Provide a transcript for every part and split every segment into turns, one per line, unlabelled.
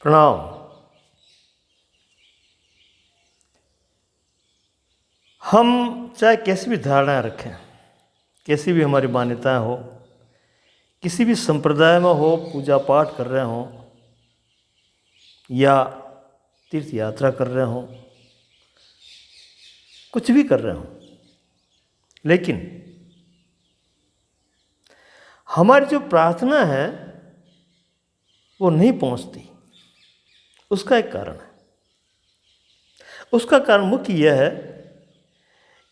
प्रणाम। हम चाहे कैसी भी धारणाएं रखें, कैसी भी हमारी मान्यताएं हो, किसी भी संप्रदाय में हो, पूजा पाठ कर रहे हों या तीर्थ यात्रा कर रहे हों, कुछ भी कर रहे हों, लेकिन हमारी जो प्रार्थना है वो नहीं पहुंचती। उसका एक कारण है। उसका कारण मुख्य यह है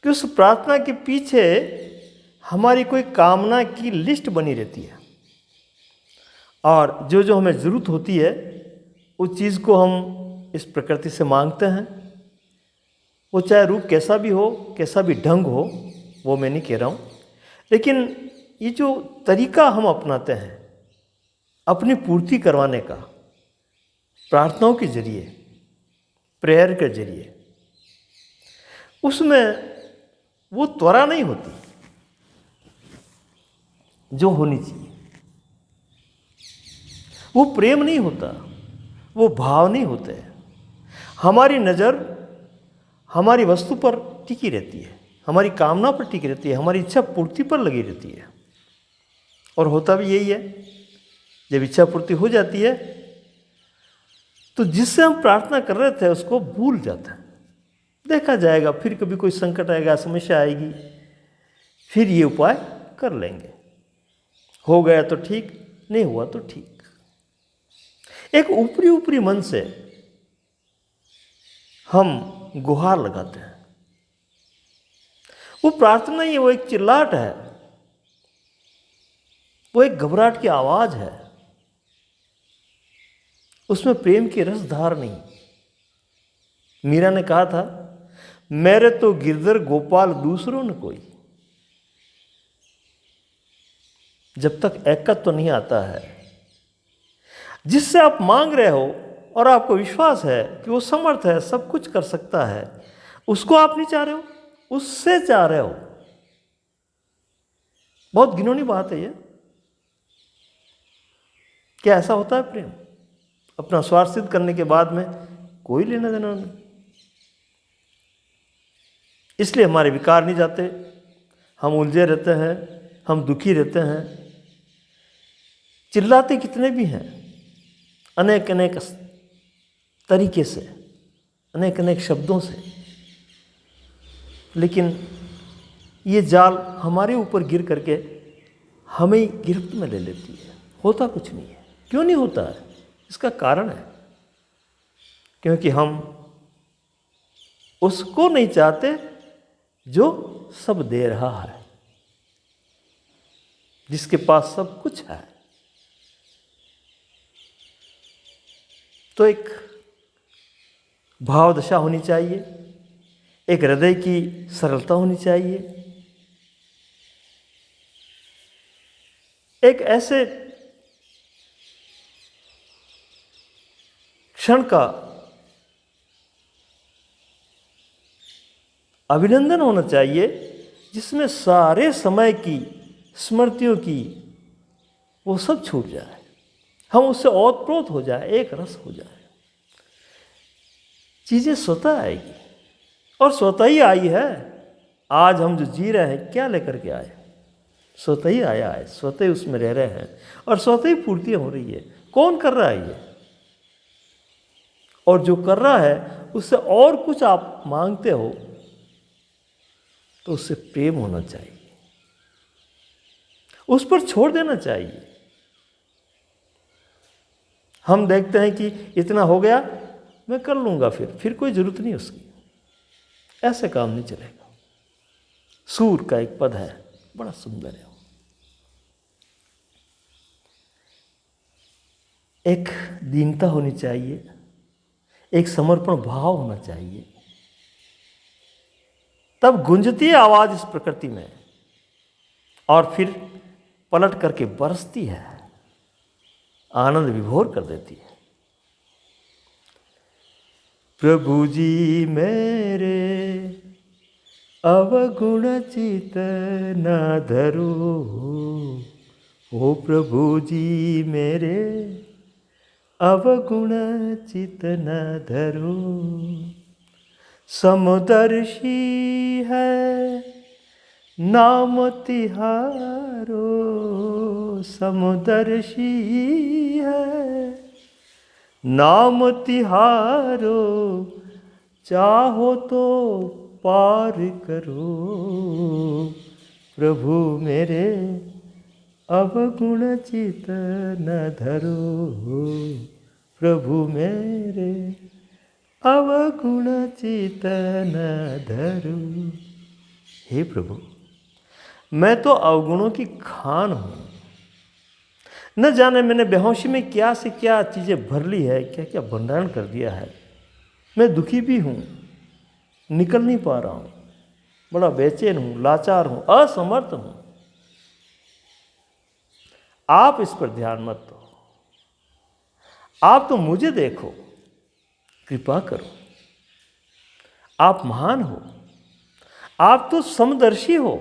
कि उस प्रार्थना के पीछे हमारी कोई कामना की लिस्ट बनी रहती है और जो जो हमें ज़रूरत होती है उस चीज़ को हम इस प्रकृति से मांगते हैं। वो चाहे रूप कैसा भी हो, कैसा भी ढंग हो, वो मैं नहीं कह रहा हूँ, लेकिन ये जो तरीका हम अपनाते हैं अपनी पूर्ति करवाने का, प्रार्थनाओं के जरिए, प्रेयर के जरिए, उसमें वो त्वरा नहीं होती जो होनी चाहिए। वो प्रेम नहीं होता, वो भाव नहीं होते। हमारी नज़र हमारी वस्तु पर टिकी रहती है, हमारी कामना पर टिकी रहती है, हमारी इच्छा पूर्ति पर लगी रहती है। और होता भी यही है, जब इच्छा पूर्ति हो जाती है तो जिससे हम प्रार्थना कर रहे थे उसको भूल जाते हैं। देखा जाएगा, फिर कभी कोई संकट आएगा, समस्या आएगी, फिर ये उपाय कर लेंगे। हो गया तो ठीक, नहीं हुआ तो ठीक। एक ऊपरी ऊपरी मन से हम गुहार लगाते हैं। वो प्रार्थना ही है, वो एक चिल्लाहट है, वो एक घबराहट की आवाज है। उसमें प्रेम की रसधार नहीं। मीरा ने कहा था, मेरे तो गिरधर गोपाल दूसरों न कोई। जब तक एकत्व तो नहीं आता है, जिससे आप मांग रहे हो और आपको विश्वास है कि वो समर्थ है, सब कुछ कर सकता है, उसको आप नहीं चाह रहे हो, उससे चाह रहे हो। बहुत घिनौनी बात है ये। क्या ऐसा होता है प्रेम? अपना स्वार्थ सिद्ध करने के बाद में कोई लेना देना नहीं। इसलिए हमारे विकार नहीं जाते, हम उलझे रहते हैं, हम दुखी रहते हैं। चिल्लाते कितने भी हैं, अनेक अनेक तरीके से, अनेक अनेक शब्दों से, लेकिन ये जाल हमारे ऊपर गिर करके हमें गिरफ्त में ले लेती है। होता कुछ नहीं है। क्यों नहीं होता है? इसका कारण है क्योंकि हम उसको नहीं चाहते जो सब दे रहा है, जिसके पास सब कुछ है। तो एक भाव दशा होनी चाहिए, एक हृदय की सरलता होनी चाहिए, एक ऐसे क्षण का अभिनंदन होना चाहिए जिसमें सारे समय की स्मृतियों की वो सब छूट जाए, हम उससे ओतप्रोत हो जाए, एक रस हो जाए। चीज़ें स्वतः आएगी और स्वतः ही आई है। आज हम जो जी रहे हैं क्या लेकर के आए? स्वतः ही आया है, स्वतः ही उसमें रह रहे हैं और स्वतः ही पूर्तियाँ हो रही है। कौन कर रहा है ये? और जो कर रहा है उससे और कुछ आप मांगते हो तो उससे प्रेम होना चाहिए, उस पर छोड़ देना चाहिए। हम देखते हैं कि इतना हो गया, मैं कर लूँगा, फिर कोई ज़रूरत नहीं उसकी। ऐसे काम नहीं चलेगा। सूर का एक पद है, बड़ा सुंदर है। एक दीनता होनी चाहिए, एक समर्पण भाव होना चाहिए, तब गूंजती है आवाज इस प्रकृति में और फिर पलट करके बरसती है, आनंद विभोर कर देती है। प्रभु जी मेरे अवगुण चित न धरो, ओ प्रभु जी मेरे अवगुण चित न धरो। समदर्शी है नाम तिहारो, समदर्शी है नाम तिहारो, चाहो तो पार करो। प्रभु मेरे अवगुण चित न धरो, प्रभु मेरे अवगुण चित न धरो। हे प्रभु, मैं तो अवगुणों की खान हूँ। न जाने मैंने बेहोशी में क्या से क्या चीज़ें भर ली है, क्या क्या भंडारण कर दिया है। मैं दुखी भी हूँ, निकल नहीं पा रहा हूँ, बड़ा बेचैन हूँ, लाचार हूँ, असमर्थ हूँ। आप इस पर ध्यान मत दो, आप तो मुझे देखो, कृपा करो। आप महान हो, आप तो समदर्शी हो,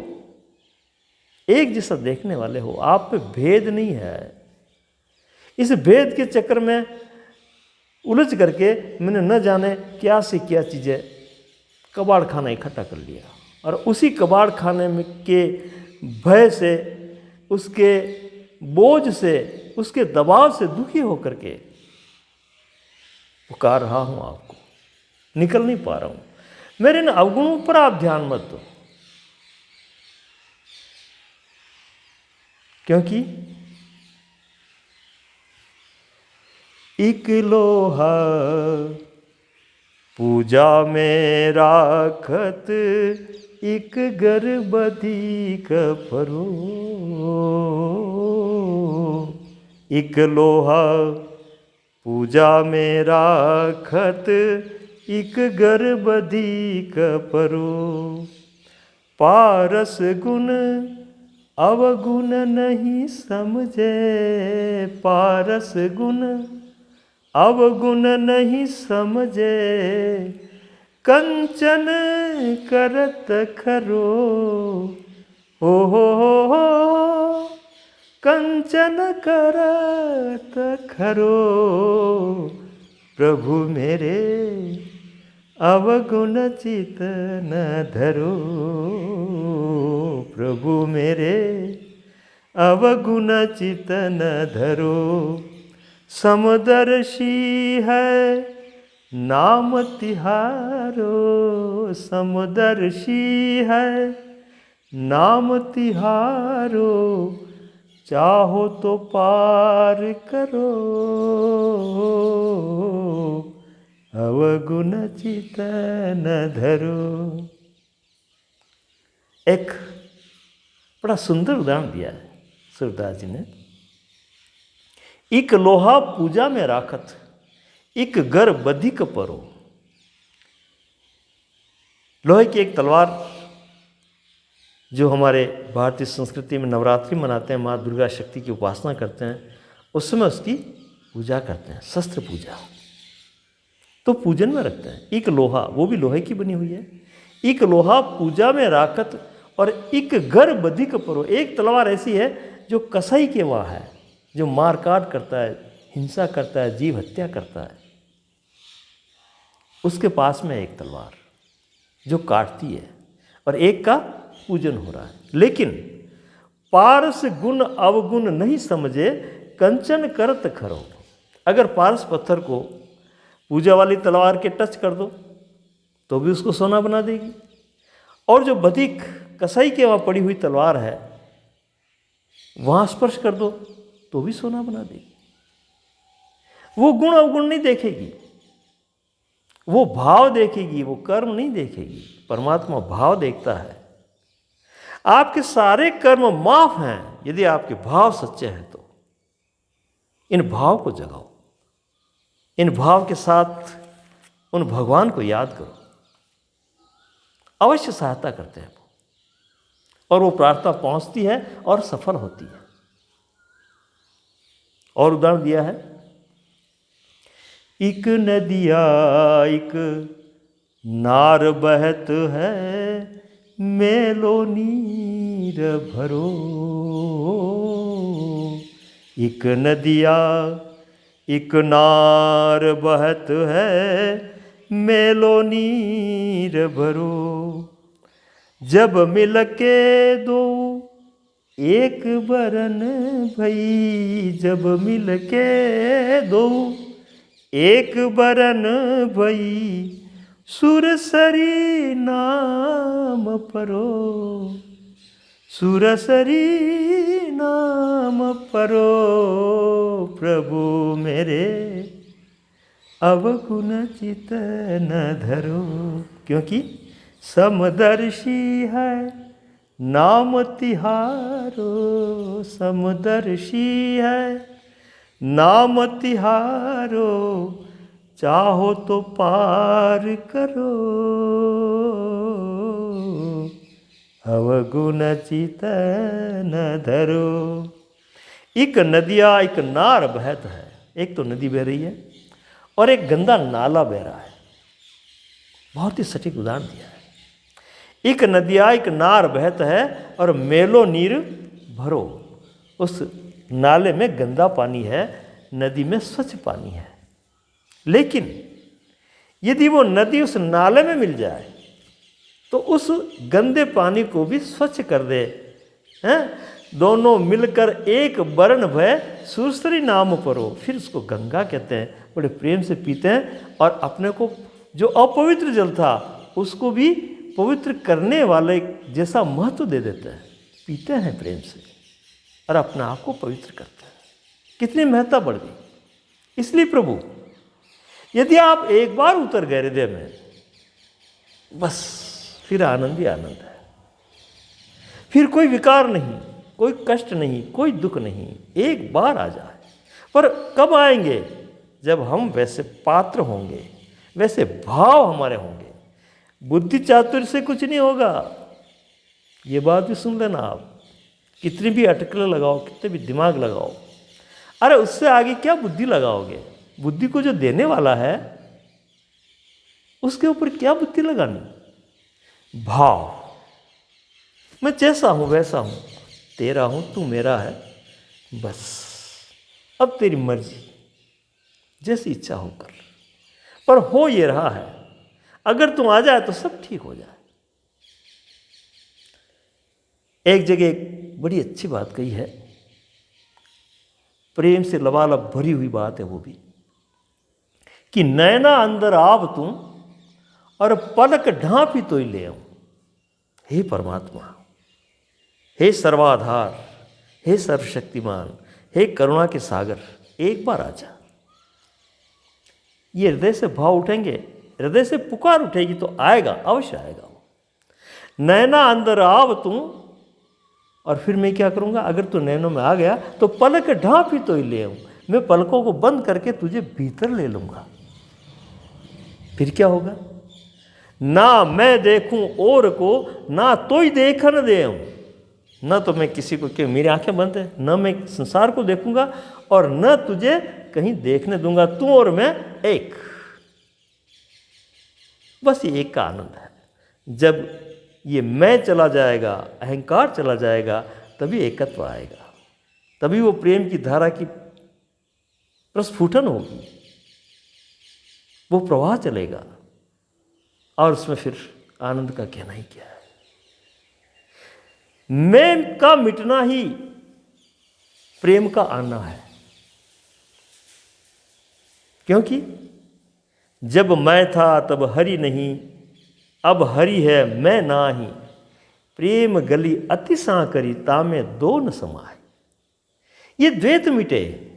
एक जैसा देखने वाले हो, आप पे भेद नहीं है। इस भेद के चक्कर में उलझ करके मैंने न जाने क्या से क्या चीज़ें कबाड़ खाना इकट्ठा कर लिया, और उसी कबाड़ खाने में के भय से, उसके बोझ से, उसके दबाव से दुखी होकर के पुकार रहा हूँ आपको, निकल नहीं पा रहा हूँ। मेरे इन अवगुणों पर आप ध्यान मत दो, क्योंकि एक लोहा पूजा में राखत, एक गर्भवती कपरो। एक लोहा पूजा में राखत, एक गर्भवती कपरो। पारस गुण अवगुण नहीं समझे, पारस गुण अवगुण नहीं समझे। कंचन करत खरो, हो कंचन करत खरो। प्रभु मेरे अवगुण चित न धरो, प्रभु मेरे अवगुण चित न धरो। समदर्शी है नाम तिहारो, समदर्शी है नाम तिहारो, चाहो तो पार करो। अवगुण चित न धरो। एक बड़ा सुंदर उदाहरण दिया है सूरदास जी ने। एक लोहा पूजा में राखत, एक गर बधिक परो। लोहे की एक तलवार, जो हमारे भारतीय संस्कृति में नवरात्रि मनाते हैं, माँ दुर्गा शक्ति की उपासना करते हैं, उस समय उसकी पूजा करते हैं, शस्त्र पूजा, तो पूजन में रखते हैं। एक लोहा, वो भी लोहे की बनी हुई है। एक लोहा पूजा में राखत, और एक गर बधिक परो। एक तलवार ऐसी है जो कसाई के वहाँ है, जो मार काट करता है, हिंसा करता है, जीव हत्या करता है, उसके पास में एक तलवार जो काटती है, और एक का पूजन हो रहा है। लेकिन पारस गुण अवगुण नहीं समझे, कंचन करत खरो। अगर पारस पत्थर को पूजा वाली तलवार के टच कर दो तो भी उसको सोना बना देगी, और जो बधिक कसाई के वहाँ पड़ी हुई तलवार है, वहाँ स्पर्श कर दो तो भी सोना बना देगी। वो गुण अवगुण नहीं देखेगी, वो भाव देखेगी, वो कर्म नहीं देखेगी। परमात्मा भाव देखता है। आपके सारे कर्म माफ हैं यदि आपके भाव सच्चे हैं तो। इन भाव को जगाओ, इन भाव के साथ उन भगवान को याद करो, अवश्य सहायता करते हैं वो, और वो प्रार्थना पहुंचती है और सफल होती है। और उदाहरण दिया है, एक नदिया एक नार बहत है, मेलो नीर भरो। एक नदिया एक नार बहत है मेलो नीर भरो। जब मिल के दो एक बरन भई, जब मिल के दो एक बरन भई, सुरसरी नाम परो, सुरसरी नाम परो। प्रभु मेरे अवगुण चित न धरो। क्योंकि समदर्शी है नाम तिहारो, समदर्शी है नाम तिहारो, चाहो तो पार करो, अवगुण चित न धरो। एक नदिया एक नार बहत है, एक तो नदी बह रही है और एक गंदा नाला बह रहा है। बहुत ही सटीक उदाहरण दिया है। एक नदिया एक नार बहत है और मेलो नीर भरो। उस नाले में गंदा पानी है, नदी में स्वच्छ पानी है। लेकिन यदि वो नदी उस नाले में मिल जाए तो उस गंदे पानी को भी स्वच्छ कर दे, हैं? दोनों मिलकर एक बरन भय सुरसरी नाम परो। फिर उसको गंगा कहते हैं, बड़े प्रेम से पीते हैं और अपने को जो अपवित्र जल था उसको भी पवित्र करने वाले जैसा महत्व दे देते हैं। पीते हैं प्रेम से और अपने आप को पवित्र करते हैं। कितनी महत्ता बढ़ गई। इसलिए प्रभु, यदि आप एक बार उतर गए हृदय में, बस फिर आनंद ही आनंद है। फिर कोई विकार नहीं, कोई कष्ट नहीं, कोई दुख नहीं। एक बार आ जाए। पर कब आएंगे? जब हम वैसे पात्र होंगे, वैसे भाव हमारे होंगे। बुद्धि चातुर्य से कुछ नहीं होगा। ये बात भी सुन लेना आप। कितनी भी अटकलें लगाओ, कितने भी दिमाग लगाओ, अरे उससे आगे क्या बुद्धि लगाओगे? बुद्धि को जो देने वाला है उसके ऊपर क्या बुद्धि लगानी? भाव। मैं जैसा हूं वैसा हूं, तेरा हूं, तू मेरा है, बस अब तेरी मर्जी, जैसी इच्छा हो कर। पर हो ये रहा है, अगर तुम आ जाए तो सब ठीक हो जाए। एक जगह एक बड़ी अच्छी बात कही है, प्रेम से लबालब भरी हुई बात है वो भी, कि नैना अंदर आव तुम और पलक ढांपी तो ही ले आऊं। हे परमात्मा, हे सर्वाधार, हे सर्वशक्तिमान, हे करुणा के सागर, एक बार आजा। ये हृदय से भाव उठेंगे, हृदय से पुकार उठेगी तो आएगा, अवश्य आएगा वो। नैना अंदर आव तुम, और फिर मैं क्या करूँगा? अगर तू नैनों में आ गया तो पलक ढांपी तो ही ले आऊँ। मैं पलकों को बंद करके तुझे भीतर ले लूँगा। फिर क्या होगा? ना मैं देखूं और को, ना तो ही देखन दे आऊँ। न तो मैं किसी को, क्यों मेरी आंखें बंद है, न मैं संसार को देखूंगा और न तुझे कहीं देखने दूंगा। तू और मैं एक, बस ये एक का आनंद है। जब ये मैं चला जाएगा, अहंकार चला जाएगा, तभी एकत्व आएगा, तभी वो प्रेम की धारा की प्रस्फुटन होगी, वो प्रवाह चलेगा और उसमें फिर आनंद का कहना ही क्या है। मैं का मिटना ही प्रेम का आना है। क्योंकि जब मैं था तब हरि नहीं, अब हरि है मैं नाही। प्रेम गली अति सा करी, तामे दो न समाए। ये द्वैत मिटे,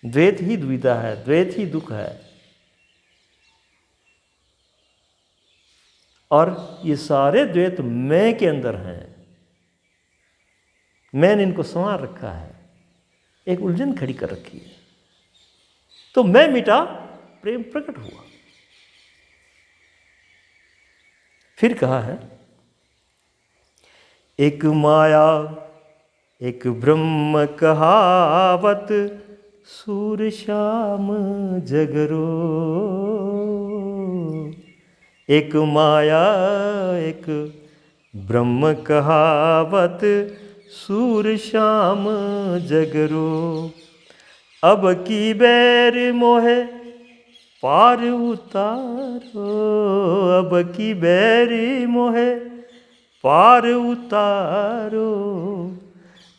द्वैत ही दुविधा है, द्वैत ही दुख है। और ये सारे द्वैत मैं के अंदर हैं। मैंने इनको संवार रखा है, एक उलझन खड़ी कर रखी है। तो मैं मिटा, प्रेम प्रकट हुआ। फिर कहा है, एक माया एक ब्रह्म कहावत, सूर श्याम जगरो। एक माया एक ब्रह्म कहावत, सूर श्याम जगरो। अब की बैर मोहे पार उतारो, अब की बैर मोहे पार उतारो।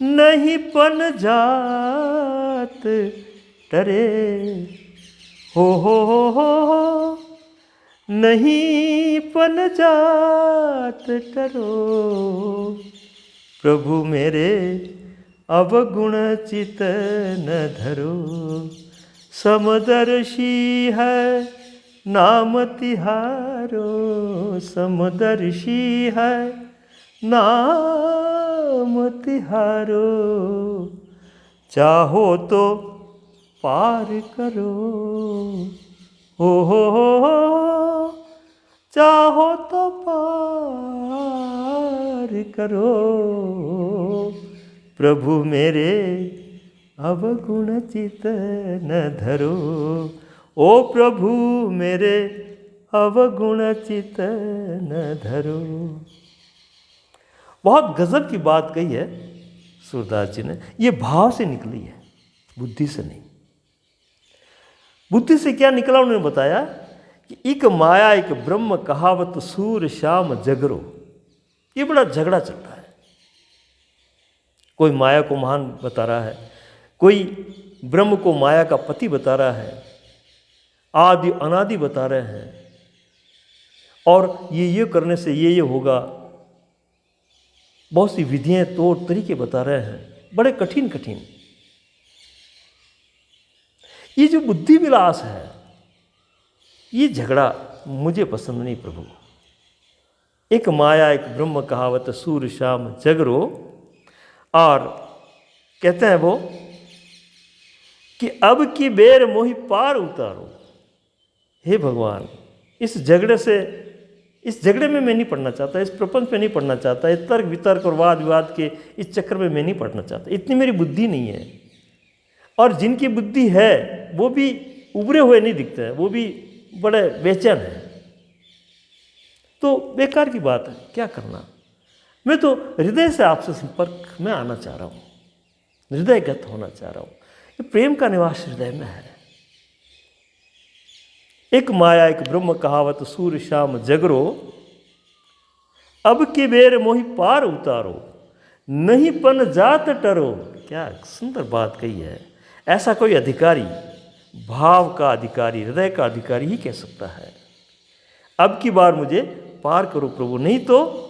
नहीं पन जात टरे, हो नहीं पन जात टरो। प्रभु मेरे अवगुण चित न धरो। समदर्शी है नाम तिहारो, समदर्शी है नाम तिहारो। चाहो तो पार करो, हो चाहो तो पार करो। प्रभु मेरे अवगुण चित न धरो। ओ प्रभु मेरे अवगुण चित न धरो। बहुत गजब की बात कही है सूरदास जी ने। ये भाव से निकली है, बुद्धि से नहीं। बुद्धि से क्या निकला उन्होंने बताया कि एक माया एक ब्रह्म कहावत सूर श्याम जगरो। ये बड़ा झगड़ा चल रहा है। कोई माया को महान बता रहा है, कोई ब्रह्म को माया का पति बता रहा है, आदि अनादि बता रहे हैं, और ये करने से ये होगा। बहुत सी विधियां तौर तरीके बता रहे हैं, बड़े कठिन कठिन। ये जो बुद्धि विलास है, ये झगड़ा मुझे पसंद नहीं प्रभु। एक माया एक ब्रह्म कहावत सूर श्याम जगरो। और कहते हैं वो कि अब की बेर मोहि पार उतारो। हे भगवान, इस झगड़े में मैं नहीं पढ़ना चाहता, इस प्रपंच में नहीं पढ़ना चाहता, इस तर्क वितर्क और वाद विवाद के इस चक्कर में मैं नहीं पढ़ना चाहता। इतनी मेरी बुद्धि नहीं है। और जिनकी बुद्धि है वो भी उभरे हुए नहीं दिखते हैं, वो भी बड़े बेचैन हैं। तो बेकार की बात है, क्या करना। मैं तो हृदय से आपसे संपर्क में आना चाह रहा हूँ, हृदयगत होना चाह रहा हूँ। ये प्रेम का निवास हृदय में है। एक माया एक ब्रह्म कहावत सूर श्याम जगरो। अब की बेर मोहि पार उतारो, नहीं पन जात टरो। क्या सुंदर बात कही है। ऐसा कोई अधिकारी, भाव का अधिकारी, हृदय का अधिकारी ही कह सकता है। अब की बार मुझे पार करो प्रभु, नहीं तो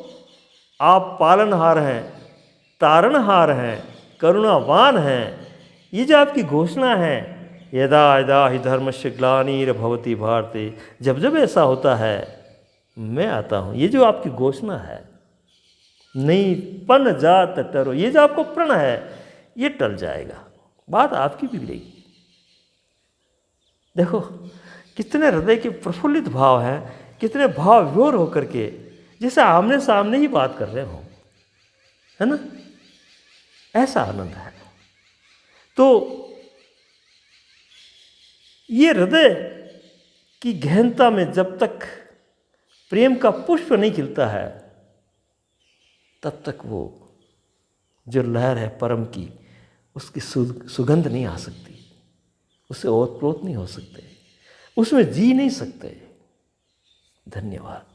आप पालनहार हैं, तारणहार हैं, करुणावान हैं। ये जो आपकी घोषणा है, यदा यदा हि धर्मस्य ग्लानिर्भवति भारते, जब जब ऐसा होता है मैं आता हूँ। ये जो आपकी घोषणा है, नहीं पन जात टरो, ये जो आपको प्रण है, ये टल जाएगा, बात आपकी बिगड़ेगी। देखो कितने हृदय के प्रफुल्लित भाव हैं, कितने भाव विभोर होकर के जैसे आमने सामने ही बात कर रहे हो, है ना। ऐसा आनंद है। तो ये हृदय की गहनता में जब तक प्रेम का पुष्प नहीं खिलता है, तब तक वो जो लहर है परम की, उसकी सुगंध नहीं आ सकती, उससे ओतप्रोत नहीं हो सकते, उसमें जी नहीं सकते। धन्यवाद।